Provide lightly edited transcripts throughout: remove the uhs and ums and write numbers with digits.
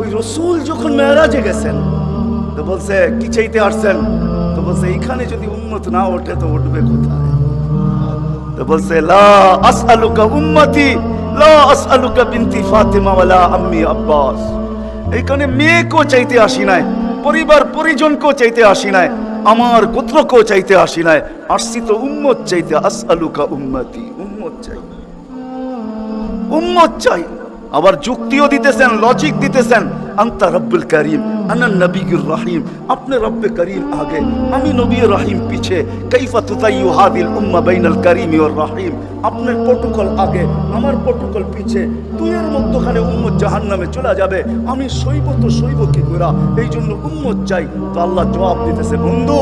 ওই রসুল যখন মেরাজে গেছেন তো বলছে কি চাইতে আসছেন, তো বলছে এইখানে যদি উম্মত না ওঠে তো উঠবে কোথায়? তো বলছে লা আসআলুকা উম্মতি লা আসআলুকা বিনতি ফাতিমা ওয়ালা আম্মি আব্বাস। এইখানে মেয়েকেও চাইতে আসি নাই, পরিবার পরিজনকেও চাইতে আসি নাই, আমার গোত্রকেও চাইতে আসি নাই, আসছি তো উম্মত চাইতে। আসআলুকা উম্মতি, উম্মত চাই, উম্মত চাই। আবার যুক্তিও দিতেছেন, লজিক দিতেছেন। আনতা রব্বুল করিম আনা নবিয়ুর রহিম, আপনি রব্বে করিম আগে, আমি নবী রহিম পিছে। কাইফা তুতাইয়ু হাদিল উম্মাহ বাইনাল করিম ওয়ার রহিম, আপনার প্রটোকল আগে, আমার প্রটোকল পিছে। দুইয়ের মধ্যখানে উম্মত জাহান্নামে চলে যাবে, আমি সইব তো সইব কি করে? এই জন্য উম্মত চাই। তো আল্লাহ জবাব দিতেছে, বন্ধু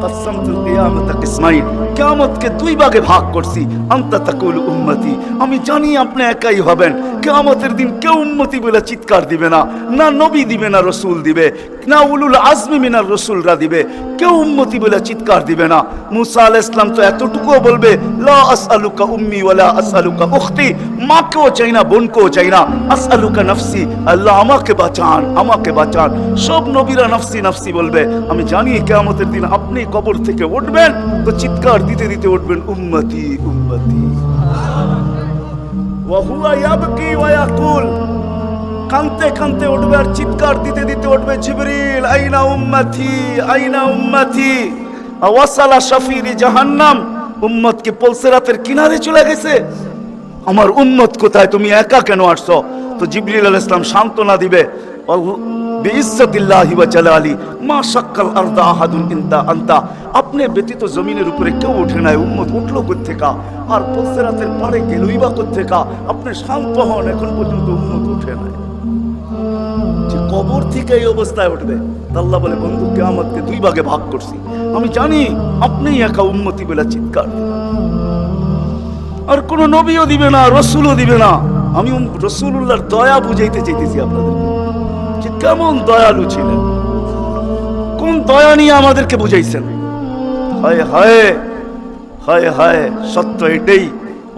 কাসসামতুল কিয়ামাতা কিসমাইন, কিয়ামতকে দুই ভাগে ভাগ করছি। আনতা তাকুলু উম্মতি, আমি জানি আপনি একাই হবেন। কিয়ামতের দিন কেউ উম্মতি বলে চিৎকার দিবে না, না নবী দিবে, না রসুল দিবে, না উলুল আজমি মিনার রসুলরা দিবে, কেউ উম্মতি বলে চিৎকার দিবে না। মুসা আলাইহিস সালাম তো এতটুকুও বলবে লা আসআলুকা উম্মি ওয়ালা আসআলুকা উখতি, মাকেও চাই না, বোনকেও চাই না। আসআলুকা নফসি, আল্লাহ আমাকে বাঁচান, আমাকে বাঁচান। সব নবীরা নফসি নফসি বলবে। আমি জানি কিয়ামতের দিন আপনি কবর থেকে উঠবেন তো চিৎকার দিতে দিতে উঠবেন উম্মতি উম্মতি। ওয়া হুয়া ইয়াবকি ওয়া ইয়াকুল, কানতে কানতে উঠবে আর চিৎকার দিতে দিতে উঠবে জিবরিল আইনা উম্মতি আইনা উম্মতি। ওয়াসালা শাফিরি জাহান্নাম, উম্মত কি পলসেরাতের কিনারে চলে গেছে, আমার উম্মত কোথায়, তুমি একা কেন আসছো? তো জিবরিল আলাইহিস সালাম সান্ত্বনা দিবে, বিইজ্জতিল্লাহি ওয়া জালালি মা শাক্কাল আরদা আহাদুন ইনতা আনতা, আপনি ব্যতীত জমিনের উপরে কেউ ওঠে নাই, উম্মত উঠলো কোত্থেকা? আর পলসেরাতের পারে গেলই বা কোত্থেকা? আপনি শান্ত হন, এখন পর্যন্ত উম্মত উঠে নাই। যে কবর থেকে এই অবস্থায় উঠবে, আল্লাহ বলে বন্ধু কিয়ামতকে দুই ভাগে ভাগ করছি, আমি জানি আপনি একা উম্মতি বলে চিৎকার দিবেন। আর কোন নবীও দিবে না, রসুলও দিবে না। আমি রসুলুল্লাহর দয়া বুঝাইতে চাইতেছি আপনাদেরকে, যে কেমন দয়ালু ছিলেন, কোন দয়া নিয়ে আমাদেরকে বুঝাইছেন। হায় হায় হায় হায়, সত্য এটাই।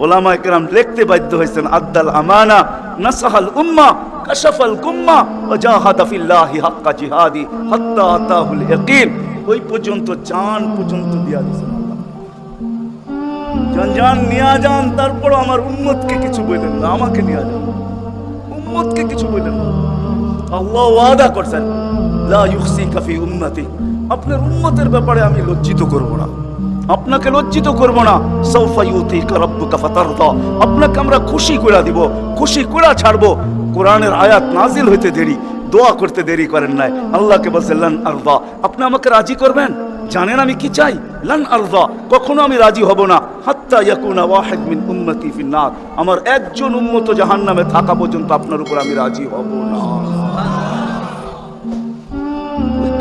ওলামায়ে কেরাম লিখতে বাধ্য হয়েছেন, আদ্দাল আমানা নাসাহাল উম্মাহ কাশাফাল গুম্মাহ ওয়া জাহাদা ফিল্লাহি হাক্কা জিহাদি হাত্তা আতাহুল ইয়াকিন। ওই পর্যন্ত জান পর্যন্ত দিয়া দিয়েছেন আল্লাহ। জান জান নিয়া যান, তারপর আমার উম্মতকে কিছু বলেন না, আমাকে নিয়া যান, উম্মতকে কিছু বলেন না। আল্লাহ ওয়াদা করছেন লা ইউখসিকা ফি উম্মতি, আপনার উম্মতের ব্যাপারে আমি লজ্জিত করব না, আপনাকে লজ্জিত করব না। সাউফা ইউতিকা রাব্বুকা ফাতারদা, আপনাকে আমরা খুশি করে দিব, খুশি করে ছাড়বো। কোরআনের আয়াত নাজিল হইতে দেরি, দোয়া করতে দেরি করেন নাই। আল্লাহকে বলছেন লান আরদা, আপনি আমাকে রাজি করবেন? জানেন আমি কি চাই? লান আরদা, কখনো আমি রাজি হব না হাত্তা ইয়াকুনা ওয়াহিদ মিন উম্মতি ফিন্নার, আমার একজন উম্মত জাহান্নামে থাকা পর্যন্ত আপনার উপর আমি রাজি হব না।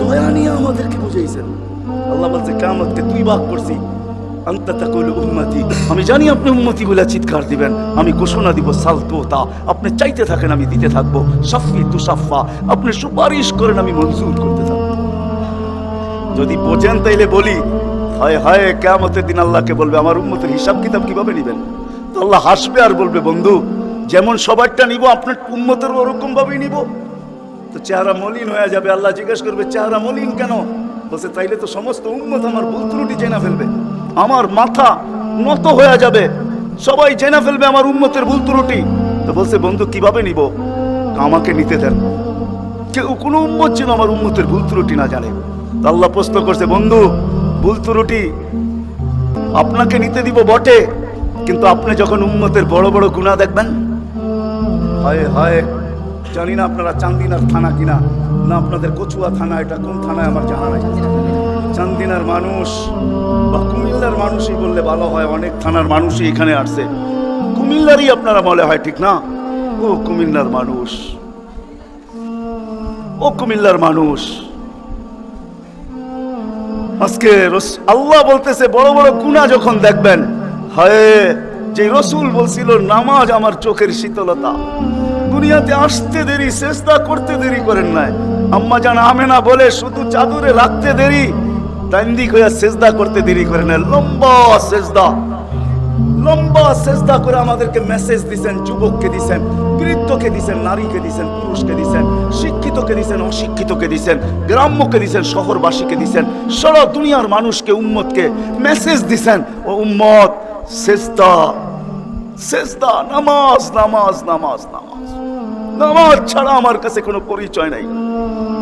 দয়া নিয়ে আমাদেরকে বুঝাইছেন। আল্লাহ বলছে কিয়ামতকে দুই ভাগ করছি। আনতা তাকুলু উম্মতি, আমি জানি আপনি উম্মতি বলে চিৎকার দিবেন, আমি ঘোষণা দিব সালতুতা, আপনি চাইতে থাকেন আমি দিতে থাকবো। শাফি তুসাফা, আপনি সুপারিশ করেন আমি মঞ্জুর করতে থাকবো। যদি বোঝেন তাইলে বলি, হায় হায় কিয়ামতের দিন আল্লাহকে বলবে আমার উম্মতের হিসাব কিতাব কিভাবে নিবেন? তো আল্লাহ হাসবে আর বলবে বন্ধু যেমন সবারটা নিব আপনার উম্মতের ওরকম ভাবেই নিব। তো চেহারা মলিন হয়ে যাবে। আল্লাহ জিজ্ঞেস করবে চেহারা মলিন কেন? বলছে তাইলে তো সমস্ত উম্মত আমার ভুল ত্রুটি জেনে ফেলবে, আমার মাথা নত হয়ে যাবে, সবাই জেনে ফেলবে আমার উম্মতের ভুল ত্রুটি। তো বলছে বন্ধু কিভাবে নিব? আমাকে নিতে দেন, কেউ কোনো উম্মত যেন আমার উম্মতের ভুল ত্রুটি না জানে। আল্লাহ প্রশ্ন করছে বন্ধু ভুল ত্রুটি আপনাকে নিতে দিব বটে, কিন্তু আপনি যখন উম্মতের বড় বড় গুনাহ দেখবেন, হায় হায়, জানি না আপনারা চান্দিনার থানা কিনা না আপনাদের কচুয়া থানা, এটা কোন থানায় আমার জানা নাই। চান্দিনার মানুষ বা কুমিল্লার মানুষই বললে ভালো হয়, অনেক থানার মানুষই এখানে আসছে, কুমিল্লারই আপনারা বলে হয় ঠিক না? ও কুমিল্লার মানুষ, ও কুমিল্লার মানুষ। আজকে আল্লাহ বলতেছে বড় বড় গুনাহ যখন দেখবেন, হায় যে রসুল বলছিল নামাজ আমার চোখের শীতলতা, দুনিয়াতে আসতে দেরি, সেজদা করতে দেরি করেন নাই। আম্মা জান আমেনা বলে শুধু চাদরে রাখতে দেরি, তাইন্দিক হইয়া সেজদা করতে দেরি করেন নাই। লম্বা সেজদা, লম্বা সেজদা করে আমাদেরকে মেসেজ দিছেন, যুবককে দিছেন, বৃদ্ধকে দিছেন, নারীকে দিছেন, পুরুষকে দিছেন, শিক্ষিতকে দিছেন, অশিক্ষিতকে দিছেন, গ্রাম্যকে দিছেন, শহরবাসীকে দিছেন, সারা দুনিয়ার মানুষকে, উম্মতকে মেসেজ দিছেন, ও উম্মত সেজদা সেজদা, নামাজ নামাজ নামাজ নামাজ। নামাজ ছাড়া আমার কাছে কোনো পরিচয় নাই।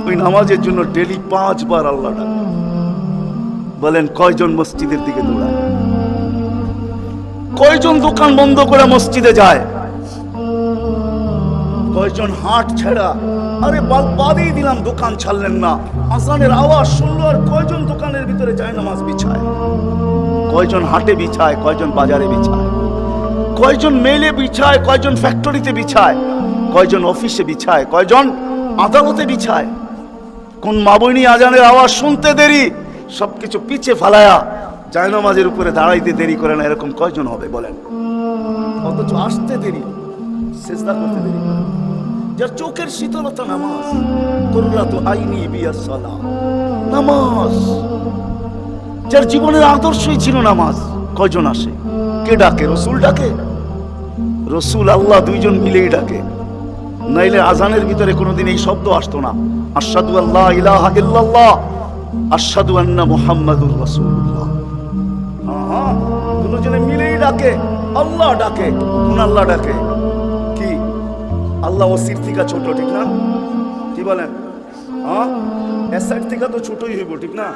ওই নামাজের জন্য ডেলি 5 বার আল্লাহ ডাকে। বলেন কয়জন মসজিদের দিকে দৌড়ায়? কয়জন দোকান বন্ধ করে মসজিদে যায়? কয়জন হাট ছেড়া, আরে বাদই দিলাম দোকান ছাড়লেন না, আজানের আওয়াজ শুনলো আর কয়জন দোকানের ভিতরে যায় নামাজ বিছায়? কয়জন হাটে বিছায়, কয়জন বাজারে বিছায়, কয়জন মেলে বিছায়, কয়জন ফ্যাক্টরিতে বিছায়, কয়জন অফিসে বিছায়, কয়জন আদালতে বিছায়? কোন মা বইনি আজানের আওয়াজ শুনতে দেরি, সবকিছু পিছে ফালায়া জায়নামাজের উপরে দাঁড়াইতে দেরি করে না, এরকম কয়জন হবে বলেন? অথচ আসতে দেরি, সেজদা করতে দেরি করে। যার চোখের শীতলতা নামাজ, কুররাতু আইনি বিয়াস সালাহ, নামাজ। যার জীবনের আদর্শই ছিল নামাজ, কয়জন আসে? কে ডাকে? রসুল ডাকে? রসুল আল্লাহ দুইজন মিলেই ডাকে, নাইলে আজানের ভিতরে কোনোদিন এই শব্দ আসতো না, আশহাদু আল্লা ইলাহা ইল্লাল্লাহ, আশহাদু আন্না মুহাম্মাদুর রাসূলুল্লাহ। দুজনে মিলেই ডাকে, আল্লাহ ডাকে। কোন আল্লাহ ডাকে? কি আল্লাহ ওসির থেকে ছোট, ঠিক না? কি বলেন? হ্যাঁ, এসআর থেকে তো ছোটই হইব, ঠিক না?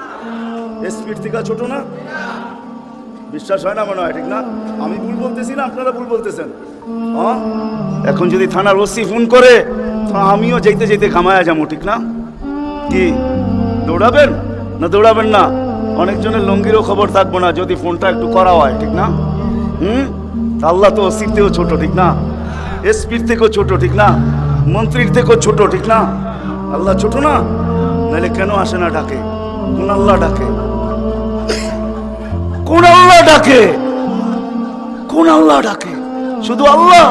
এসপির থেকে ছোট না? বিশ্বাস হয় না মনে হয়, ঠিক না? আমি ভুল বলতেছি না, আপনারা ভুল বলতেছেন। হ্যাঁ, এখন যদি থানার ওসি ফোন করে তো আমিও যেতে যেতে ঘামায়া যাবো, ঠিক না? কি দৌড়াবেন না দৌড়াবেন না? অনেকজনের লঙ্গিরও খবর থাকবো না যদি ফোনটা একটু করা হয়, ঠিক না? আল্লাহ তো ওসির থেকেও ছোট, ঠিক না? এসপির থেকেও ছোট, ঠিক না? মন্ত্রীর থেকেও ছোট, ঠিক না? আল্লাহ ছোট না? নাহলে কেন আসে না ডাকে? কোন আল্লাহ ডাকে? কোন আল্লাহ ডাকে? কোন আল্লাহ ডাকে? শুধু আল্লাহ।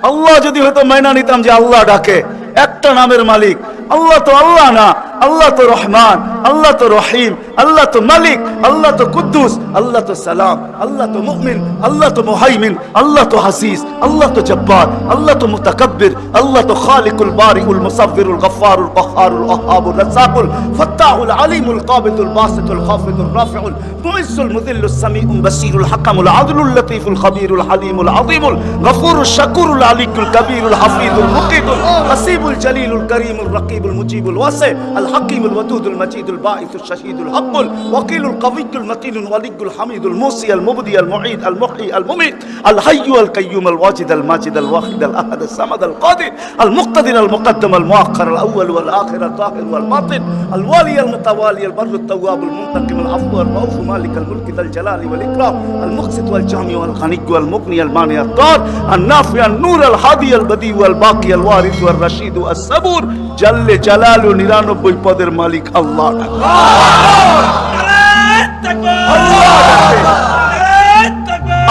আল্লাহ যদি হয়তো মাইনা নিতাম যে আল্লাহ ডাকে, একটা নামের মালিক আল্লাহ, তো আল্লাহ না, আল্লাহ তো রহমান, আল্লাহ তো রহিম, আল্লাহ তো মালিক, আল্লাহ তো কুদ্দুস, আল্লাহ তো সালাম, আল্লাহ তো মুমিন, আল্লাহ তো মুহাইমিন, আল্লাহ তো হাসিস, আল্লাহ তো জব্বার, আল্লাহ তো মুতাকাব্বির, আল্লাহ তো খালিকুল বারিউল মুসাব্বিরুল গফফারুল কহ্হারুল ওয়াহ্হাবুর রাজ্জাকুল ফাত্তাহুল আলিমুল কাবিদুল বাসিতুল খাফিদুর রাফিউল মুইজ্জুল মুযিল্লুস সামিউল বাসিরুল হাকামুল আদলুল লতীফুল খবীরুল হালিমুল আযীমুল গফুরুশ শাকুরুল আলিকুল কবীরুল হাফিজুল মুকিতুল হাসিবুল জলিলুল করিমুল রাকিবুল মুজিবুল ওয়াসি আল হাকিমুল ওয়াদুদুল মাজিদুল বাঈসুশ শাহীদুল হকুল ওয়াকিলুল কওয়িয়ুল মতিনুল ওয়ালিয়ুল হামিদুল মুসি আল মুবদি আল মুঈদ আল মুহয়ি আল মুমীত আল হাইয়্যু আল কাইয়্যুম আল ওয়াজিদ আল মাজিদ আল ওয়াহিদ আল আহাদ আল সামাদ আল কাদির আল মুক্তাদির আল মুকদ্দম আল মুআখ্খার আল আউয়াল ওয়াল আখির আল যাহির ওয়াল বাতিন আল ওয়ালি আল মুতাওয়ালি আল বাররুত তাওয়াব আল মুনতাকিম আল আফু আল রাউফ মালিক আল মুলক আল জালালি ওয়াল ইকরাম আল মুকসিত ওয়াল জামি ওয়াল খানিক ওয়াল মুগনি আল মানি আল দার আল নাফি আল নূর আল হাদি আল বদি ওয়াল বাকি আল ওয়ারিস ওয়াল রশিদ আল সাবুর জাল্লে জালালু 99 পদের মালিক আল্লাহ।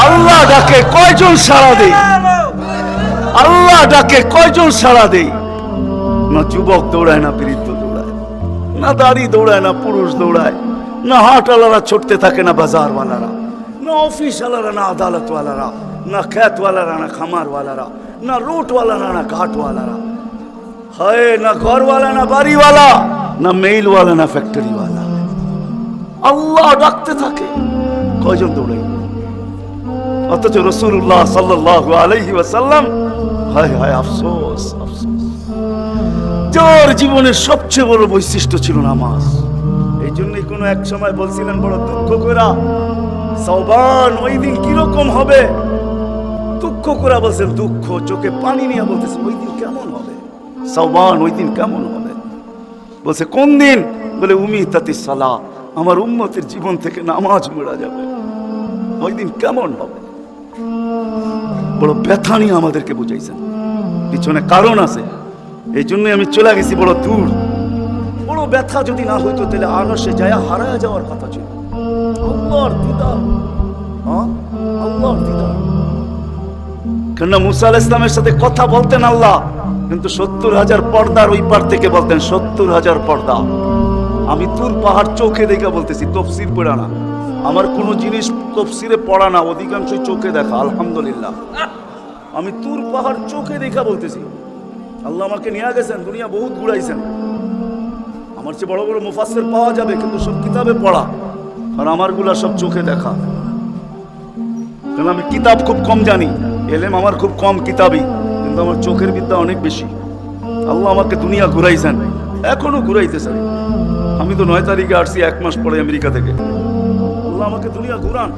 আল্লাহ ডাকে কয়জন সাড়া দেয়? আল্লাহ ডাকে কয়জন সাড়া দেয়? না যুবক দৌড়ায়, না বৃদ্ধ দৌড়ায়, না দাড়ি দৌড়ায়, না পুরুষ দৌড়ায়, না হাটওয়ালারা ছুটতে থাকে, না বাজারওয়ালারা, না অফিসওয়ালারা, না আদালতওয়ালারা, না খেতওয়ালারা, না খামারওয়ালারা, না রুটওয়ালারা, না ঘাটওয়ালারা, হায় না ঘরওয়ালা, না বাড়িওয়ালা, না মেইলওয়ালা, না ফ্যাক্টরিওয়ালা। আল্লাহ ডাকতে থাকে, কয়জন দৌড়াই? অথচ রাসূলুল্লাহ সাল্লাল্লাহু আলাইহি ওয়াসাল্লাম, হায় হায় আফসোস আফসোস, যার জীবনের সবচেয়ে বড় বৈশিষ্ট্য ছিল নামাজ। এই জন্যই কোনো এক সময় বলছিলেন বড় দুঃখ করা, সাওবান ওই দিন কিরকম হবে, দুঃখ করা বলছেন, দুঃখ চোখে পানি নিয়ে বলতেছে ওই দিন কেমন হবে, সাওবান ওই দিন কেমন হবে? বলছে কোন দিন? বলে উমিতাতিস সালাহ, আমার উম্মতের জীবন থেকে নামাজ মুড়া যাবে, ওই দিন কেমন হবে? বড় ব্যথা নিয়ে আমাদেরকে বুঝাইছেন, পিছনে কারণ আছে, এই জন্যই আমি চলে গেছি বড় দূর। বড় ব্যথা যদি না হইতো তাহলে আরশে যায় হারায় যাওয়ার কথা ছিল। আল্লাহর দিদার, আল্লাহর দিদার। কেননা মুসা আলাইহিস সালামের সাথে কথা বলতেন আল্লাহ, কিন্তু 70,000 পর্দার ওই পার থেকে বলতেন, 70,000 পর্দা। আমি তুর পাহাড় চোখে দেখে বলতেছি, তফসির পড়া না, আমার কোনো জিনিস তফসিরে পড়া না, অধিকাংশই চোখে দেখা। আলহামদুলিল্লাহ, আমি তুর পাহাড় চোখে দেখা বলতেছি। আল্লাহ আমাকে নিয়ে গেছেন, দুনিয়া বহুত ঘুরাইছেন। আমার চেয়ে বড় বড় মুফাসসির পাওয়া যাবে, কিন্তু সব কিতাবে পড়া, আর আমারগুলা সব চোখে দেখা। কারণ আমি কিতাব খুব কম জানি, এলেম আমার খুব কম কিতাবই, কিন্তু আমার চোখের বিদ্যা অনেক বেশি। আল্লাহ আমাকে দুনিয়া ঘুরাইছেন, এখনো ঘুরাইতেছেন। আমি তো 9 তারিখে আসছি, 1 মাস পরে আমেরিকা থেকে। আল্লাহ আমাকে দুনিয়া ঘুরান।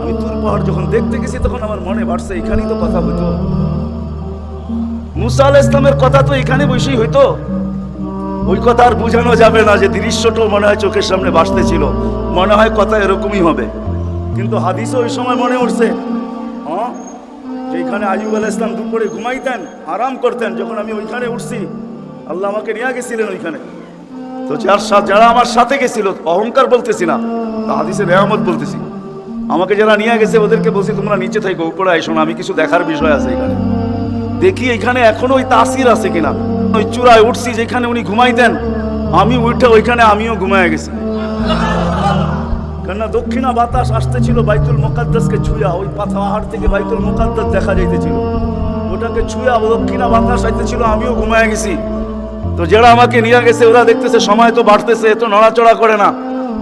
আমি তুর পাহাড় যখন দেখতে গেছি, তখন আমার মনে বাড়ছে এখানেই তো কথা হইতো। মুসা আলাইহিস সালামের কথা তো এখানে বসেই হইতো। ওই কথা আর বোঝানো যাবে না যে দৃশ্যটাও মনে হয় চোখের সামনে ভাসতেছিল। মনে হয় কথা এরকমই হবে, কিন্তু হাদিসে ওই সময় মনে উঠছে যেখানে আইয়ুব আলাইহিস সালাম দুপুরে ঘুমাইতেন, আরাম করতেন, যখন আমি ওইখানে উঠছি, আল্লাহ আমাকে নিয়ে গেছিলেন ওইখানে। তো যারা আমার সাথে গেছিল, অহংকার বলতেছি না, হাদিসের নেয়ামত বলতেছি, আমাকে যারা নিয়ে গেছে ওদেরকে বলছি তোমরা নিচে থাকো, উপরে আইসো না, আমি কিছু দেখার বিষয় আছে এখানে। দেখি এখানে এখনো ওই তাসির আছে কিনা। ওই চূড়ায় উঠছি যেখানে উনি ঘুমাইতেন, আমি উঠে ওইখানে আমিও ঘুমায় গেছি। কেননা দক্ষিণা বাতাস আসতেছিল বাইতুল মুকাদ্দাসকে ছুঁয়া, ওই পাহাড় থেকে বাইতুল মুকাদ্দাস দেখা যাইতেছিল, ওটাকে ছুঁয়া দক্ষিণা বাতাস আইতেছিল, আমিও ঘুমায় গেছি। তো যারা আমাকে নিয়ে গেছে ওরা দেখতেছে সময় তো বাড়তেছে, এত নড়াচড়া করে না,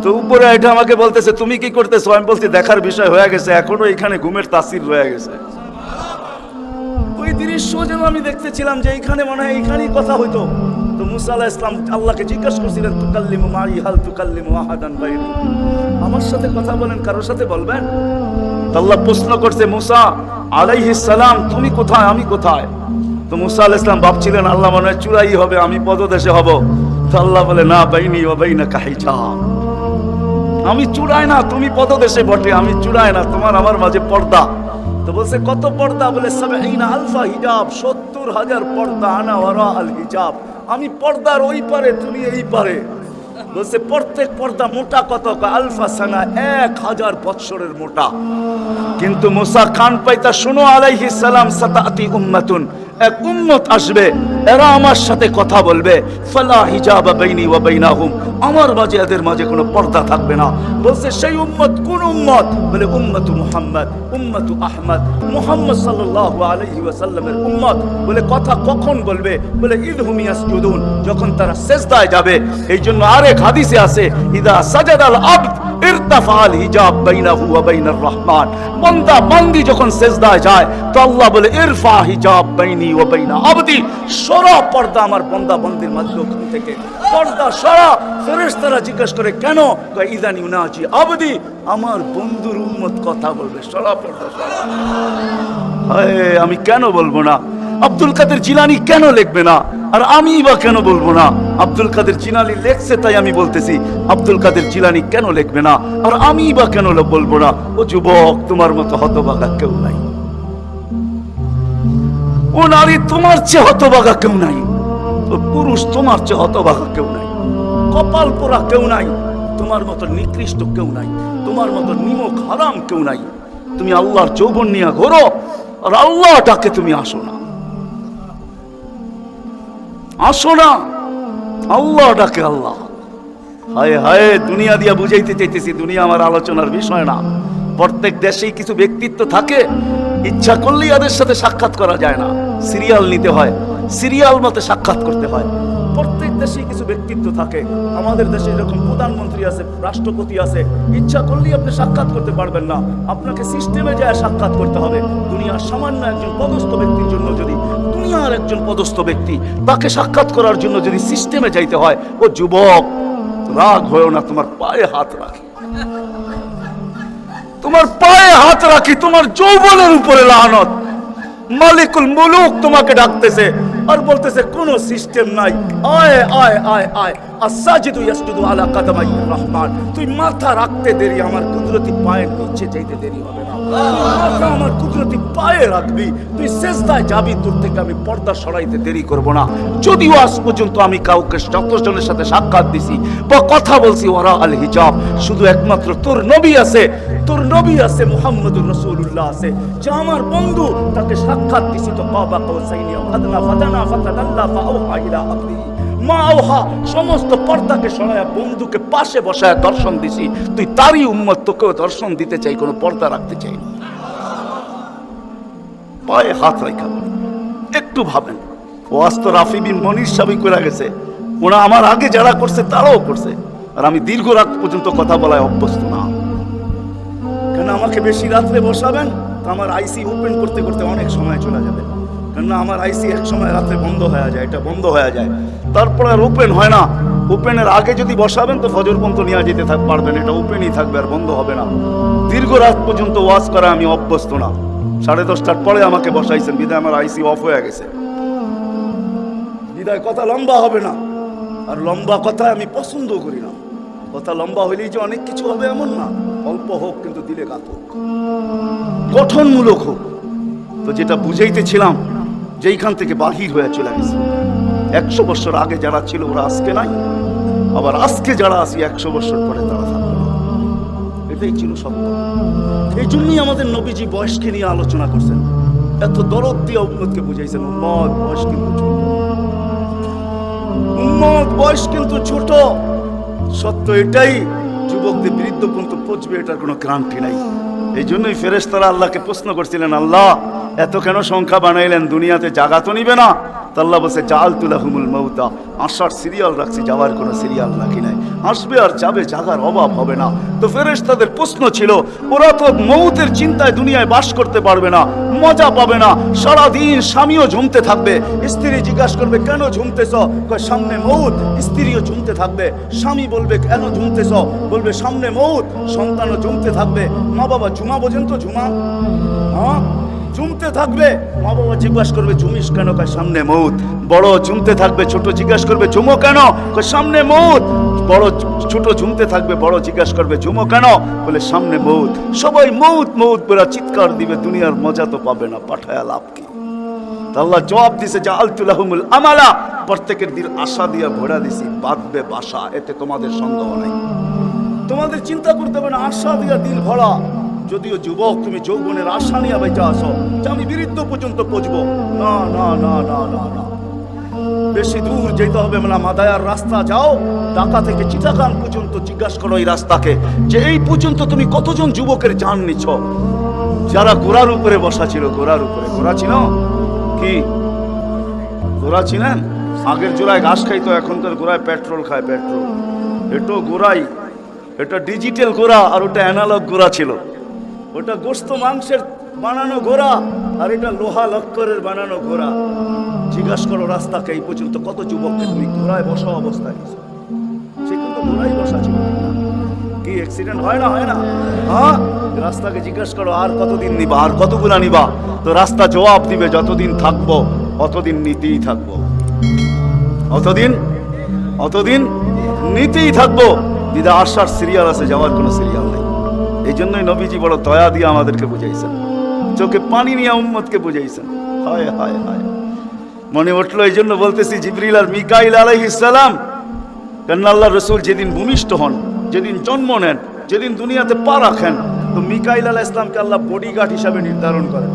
তো উপরে এটা আমাকে বলতেছে তুমি কি করতেছো? আমি বলছি দেখার বিষয় হয়ে গেছে, এখনো এখানে ঘুমের তাসির রয়ে গেছে। ওই দৃশ্য যেন আমি দেখতেছিলাম যে এইখানে মনে হয় এইখানেই কথা হইতো। তো মুসা আলাইহিস সালাম আল্লাহকে জিজ্ঞাসা করছিলেন তুকাল্লিমু মাই হাল তুকাল্লিমু আহাদান বাইরি, আমার সাথে কথা বলেন, কারোর সাথে বলবেন? তো আল্লাহ প্রশ্ন করছে মুসা আলাইহিস সালাম তুমি কোথায়, আমি কোথায়? তো মুসা আলাইহিস সালাম ভাবছিলেন আল্লাহ মনে হয় চূড়াই হবে, আমি পদদেশে হব। তো আল্লাহ বলে না, বাইনি ওয়া বাইনাকা হিজাব, আমি চূড়ায় না, তুমি পদদেশে বটে, আমি চূড়ায় না, তোমার আমার মাঝে পর্দা। তো বলছে কত পর্দা? বলে ৭০ আলফা হিজাব, ৭০,০০০ পর্দা, আনা ওয়ারা আল হিজাব, আমি পর্দার ওই পারে, তুমি এই পারে। বলছে প্রত্যেক পর্দা মোটা কত? আলফা সানা, ১,০০০ বৎসরের মোটা। কিন্তু মুসা কান পাইতা শুনো আলাইহিস সালাম সাতাতি উম্মাতুন, এক উম্মত আসবে, এরা আমার সাথে কথা বলবে, ফালা হিজাবা বাইনি ওয়া বাইনাহুম, আমার মাঝে এদের মাঝে কোনো পর্দা থাকবে না। বলছে সেই উম্মত কোন উম্মত? বলে উম্মতু মুহাম্মদ, উম্মতু আহমদ, মুহাম্মদ সাল্লাল্লাহু আলাইহি ওয়াসাল্লামের উম্মত। বলে কথা কখন বলবে? বলে ইদহুম ইয়াসজুদুন, যখন তারা সিজদায় যাবে। এই জন্য আরেক হাদিসে আছে ইদা সাজাদাল আবদ ইরতাফাল হিজাব বাইনাহু ওয়া বাইনার রহমান, বান্দা বান্দি যখন সিজদায় যায় তো আল্লাহ বলে ইরফা হিজাব বাইনি ওয়া বাইনা আবদি, সরা পর্দা আমার বান্দা বান্দির মধ্যখান থেকে, পর্দা সরা। ফেরেশতারা জিজ্ঞাসা করে কেন? কয় ইদান ইউনাজি আবদি, আমার বন্ধুর উম্মত কথা বলবে, সরা পর্দা সরা। হায়, আমি কেন বলবো না? আব্দুল কাদের জিলানী কেন লিখবে না? আর আমি বা কেন বলবো না? আব্দুল কাদের জিলানী লেখছে তাই আমি বলতেছি, আব্দুল কাদের জিলানী কেন লিখবে না? আর আমি বা কেন বলবো না? ও যুবক, তোমার মতো হতভাগা কেউ নাই, ও নারী তোমার চেয়ে হতভাগা কেউ নাই, ও পুরুষ তোমার চেয়ে হতভাগা কেউ নাই, কপাল পোড়া কেউ নাই, তোমার মতো নিকৃষ্ট কেউ নাই, তোমার মতো নিমক হারাম কেউ নাই। তুমি আল্লাহর যৌবন নিয়ে ঘোরো, আর আল্লাহ ডাকে তুমি আসো না, আসো না, আল্লাহ ডাকে আল্লাহ। হায় হায়, দুনিয়া দিয়া বুঝাইতে চাইতেছি, দুনিয়া আমার আলোচনার বিষয় না। প্রত্যেক দেশেই কিছু ব্যক্তিত্ব থাকে, ইচ্ছা করলেই এদের সাথে সাক্ষাৎ করা যায় না, সিরিয়াল নিতে হয়, সিরিয়াল মতে সাক্ষাৎ করতে হয়। প্রত্যেক দেশেই কিছু ব্যক্তিত্ব থাকে। আমাদের দেশে এরকম প্রধানমন্ত্রী আছে, রাষ্ট্রপতি আছে, ইচ্ছা করলেই আপনি সাক্ষাৎ করতে পারবেন না, আপনাকে সিস্টেমে যায় সাক্ষাৎ করতে হবে। দুনিয়ার সামান্য একজন পদস্থ ব্যক্তির জন্য, যদি দুনিয়ার একজন পদস্থ ব্যক্তি তাকে সাক্ষাৎ করার জন্য যদি সিস্টেমে যাইতে হয়, ও যুবক রাগ হয়েও না, তোমার পায়ে হাত রাখি, তোমার পায়ে হাত রাখি, তোমার যৌবনের উপরে লানত। মালিকুল মুলুক তোমাকে ডাকতেছে আর বলতেছে কোনো সিস্টেম নাই, আয় আয় আয় আয়, আসাজিদু ইয়াসজুদু আলা কাদামাইর রহমান, তুই মাথা রাখতে দেরি আমার কুদরতি পায়ের নিচে যাইতে দেরি হবে না, মাথা আমার কুদরতি পায়ে রাখবি, তুই সিজদায় যাবি, তোর থেকে আমি পর্দা সরাইতে দেরি করব না। যদিও আজ পর্যন্ত আমি কাউকে যতজনের সাথে সাক্ষাৎ দিছি বা কথা বলছি ওরা আল হিজাব, শুধু একমাত্র তোর নবী আছে, তোর নবী আছে, মুহাম্মদুর রাসূলুল্লাহ আছে, যে আমার বন্ধু, তাকে সাক্ষাৎ দিছি তো বাবা কাউসাইনি আদনা ফাদানা ফাতাদাল্লা ফাআওহা ইলা আবদি, মা ওহা সমস্ত পর্দাকে সরায়া বন্ধুকে পাশে বসায় দর্শন দিছি, তুই তারই উম্মত, তোকেও দর্শন দিতে চাই, কোনো পর্দা রাখতে চাই না। পায়ে হাত রাখা একটু ভাবেন, ওয়াজ তো রাফি বিন মনির সাহেবই করে গেছে, ওরা আমার আগে যারা করছে তারাও করছে, আর আমি দীর্ঘ রাত পর্যন্ত কথা বলায় অভ্যস্ত না। কেন আমাকে বেশি রাত্রে বসাবেন, তো আমার আইসি ওপেন করতে করতে অনেক সময় চলে যাবে, কেননা আমার আইসি এক সময় রাত্রে বন্ধ হয়ে যায়, এটা বন্ধ হয়ে যায়, তারপর আর ওপেন হয় না। ওপেনের আগে যদি বসাবেন তো ফজর পর্যন্ত নিয়ে যেতে পারবেন, এটা ওপেনই থাকবে আর বন্ধ হবে না। দীর্ঘ রাত পর্যন্ত ওয়াজ করা আমি অভ্যস্ত না, 10:30টার পরে আমাকে বসাইছেন, বিদায় আমার আইসি অফ হয়ে গেছে, বিদায় কথা লম্বা হবে না। আর লম্বা কথা আমি পছন্দ করি না, কথা লম্বা হইলেই যে অনেক কিছু হবে এমন না, অল্প হোক কিন্তু দিলে গাত হোক, গঠনমূলক হোক। তো যেটা বুঝাইতেছিলাম, যেইখান থেকে বাহির হয়ে চলে গেছে, 100 বছর আগে যারা ছিল ওরা আজকে নাই, আবার আজকে যারা আছি 100 বছর পরে তারা থাকবে না, এটাই ছিল সত্য। এই জন্যই আমাদের নবীজি বয়সকে নিয়ে আলোচনা করছেন, এত দরদ দিয়ে উম্মতকে বুঝাইছেন, উম্মত বয়স কিন্তু ছোট, উম্মত বয়স কিন্তু ছোট। সত্য এটাই, যুবকদের বৃদ্ধ পর্যন্ত পৌঁছবে এটার কোনো গ্যারান্টি নাই। এই জন্যই ফেরেশতারা আল্লাহকে প্রশ্ন করছিলেন, আল্লাহ এত কেন সংখ্যা বানাইলেন, দুনিয়াতে জাগা তো নিবে না? তো আল্লাহ বলছে জাআলতু লাহুমুল মাউতা, আসার সিরিয়াল রাখছি, যাওয়ার কোনো সিরিয়াল রাখি নাই, আসবে আর যাবে, জাগার অভাব হবে না। তো ফেরেশতাদের প্রশ্ন ছিল, ওরা তো মৌতের চিন্তায় দুনিয়ায় বাস করতে পারবে না, মজা পাবে না, সারাদিন স্বামীও ঝুমতে থাকবে, স্ত্রী জিজ্ঞাসা করবে কেন ঝুমতেছ, কয় সামনে মৌত, স্ত্রীও ঝুমতে থাকবে, স্বামী বলবে কেন ঝুমতেছ, বলবে সামনে মৌত, সন্তানও ঝুমতে থাকবে, মা বাবা ঝুমা বোঝেন তো, ঝুমা হ্যাঁ ঝুমতে থাকবে, মা বাবা জিজ্ঞাসা করবে ঝুমিস কেন, কয় সামনে মৌত, বড় ঝুমতে থাকবে, ছোট জিজ্ঞাসা করবে ঝুমো কেন, কয় সামনে মৌত, বড় ছোট ঝুমতে থাকবে, বড় জিজ্ঞাসা করবে ঝুমো কেন, বলে সামনে মৌত, সবাই মৌত মৌত বলে চিৎকার দিবে, দুনিয়ার মজা তো পাবে না, পাঠায়া লাভ কি? আল্লাহ জবাব দিছে জাআলতু লাহুমুল আমালা, প্রত্যেকের দিল আশা দিয়া ভরা দিছি, বাঁধবে বাসা, এতে তোমাদের সন্দেহ নাই, তোমাদের চিন্তা করতে হবে না, আশা দিয়া দিল ভরা। যদিও যুবক তুমি যৌবনের আশা নিয়ে বেঁচে আসো যে আমি বৃদ্ধ পর্যন্ত পৌঁছবো, না না না না না না, বেশি দূর যেতে হবে না, মাদায়ার রাস্তা যাও, ঢাকা থেকে চিটাগাং পর্যন্ত জিজ্ঞাসা করো এই রাস্তাকে যে এই পর্যন্ত তুমি কতজন যুবকের জান নিচ্ছ, যারা ঘোড়ার উপরে বসা ছিল, ঘোড়ার উপরে, ঘোড়া ছিল কি, ঘোড়া ছিলেন, আগের জোড়ায় ঘাস খাইতো, এখনকার ঘোড়ায় পেট্রোল খায়, পেট্রোল, এটো ঘোড়াই, এটা ডিজিটাল ঘোড়া আর ওটা অ্যানালগ ঘোড়া ছিল, ওটা গোস্ত মাংসের বানানো ঘোড়া আর এটা লোহা লক্করের বানানো ঘোড়া। জিজ্ঞাসা করো রাস্তাকে এই পর্যন্ত কত যুবককে তুমি ঘোড়ায় বসা অবস্থায় গেছো, সে কিন্তু ঘোড়াই বসা ছিল, কি অ্যাক্সিডেন্ট হয় না, হয় না? হ্যাঁ, রাস্তাকে জিজ্ঞাসা করো আর কতদিন নিবা, আর কতগুলা নিবা, তো রাস্তা জবাব দিবে যতদিন থাকবো অতদিন নিতেই থাকবো, অতদিন নিতেই থাকবো, দিদা আসার সিরিয়াল আছে, যাওয়ার কোনো সিরিয়াল নেই। এই জন্যই নবীজি বড় দয়া দিয়ে আমাদেরকে বুঝাইছেন, চোখে পানি নিয়ে উম্মতকে বুঝাইছেন। হায় হায় হায়, মনে উঠলো, এই জন্য বলতেছি জিবরিল আর মিকাইল আলাইহিস সালাম, কেন আল্লাহ রসুল যেদিন ভূমিষ্ঠ হন, যেদিন জন্ম নেন, যেদিন দুনিয়াতে পা রাখেন, তো মিকাইল আলাইহিস সালামকে আল্লাহ বডিগার্ড হিসাবে নির্ধারণ করেন